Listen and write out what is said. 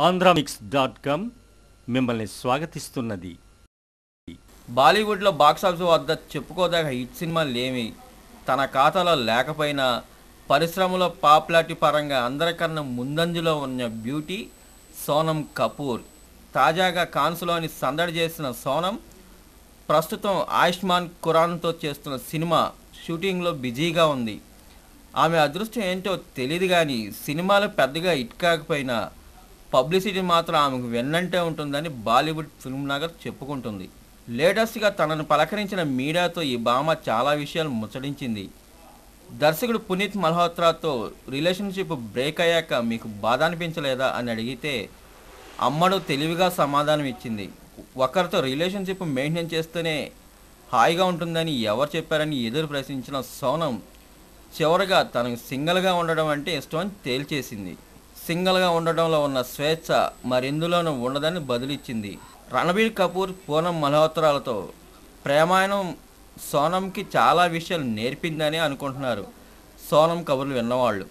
ఆంధ్రామిక్స్.com మిమ్మల్ని స్వాగతిస్తున్నది. బాలీవుడ్లో బాక్సాఫీస్ వద్ద చెప్పుకోదగ్గ హిట్ సినిమాలేమి తన ఖాతాలో లేకపోయినా పరిశ్రమలో పాపులారిటీ పరంగా అందరికన్నా ముందంజలో ఉన్న బ్యూటీ సోనం కపూర్. తాజాగా కాన్స్లోని సందడి చేసిన సోనం ప్రస్తుతం ఆయుష్మాన్ ఖురానాతో చేస్తున్న సినిమా షూటింగ్లో బిజీగా ఉంది. ఆమె అదృష్టం ఏంటో తెలియదు కానీ సినిమాలు పెద్దగా హిట్ కాకపోయినా పబ్లిసిటీ మాత్రం ఆమెకు వెన్నంటే ఉంటుందని బాలీవుడ్ ఫిల్మ్ నగర్ చెప్పుకుంటుంది. లేటెస్ట్గా తనను పలకరించిన మీడియాతో ఈ భామ చాలా విషయాలు ముచ్చటించింది. దర్శకుడు పునీత్ మల్హోత్రాతో రిలేషన్షిప్ బ్రేక్ అయ్యాక మీకు బాధ అనిపించలేదా అని అడిగితే అమ్మడు తెలివిగా సమాధానం ఇచ్చింది. ఒకరితో రిలేషన్షిప్ మెయింటైన్ చేస్తేనే హాయిగా ఉంటుందని ఎవరు చెప్పారని ఎదురు ప్రశ్నించిన సోనం చివరగా తనకు సింగిల్గా ఉండడం అంటే ఇష్టం అని తేల్చేసింది. సింగిల్గా ఉండడంలో ఉన్న స్వేచ్ఛ మరెందులోనూ ఉండదని బదులిచ్చింది. రణబీర్ కపూర్, పూనం మల్హోత్రాలతో ప్రేమాయణం సోనంకి చాలా విషయాలు నేర్పిందని అనుకుంటున్నారు సోనం కబుర్లు విన్నవాళ్ళు.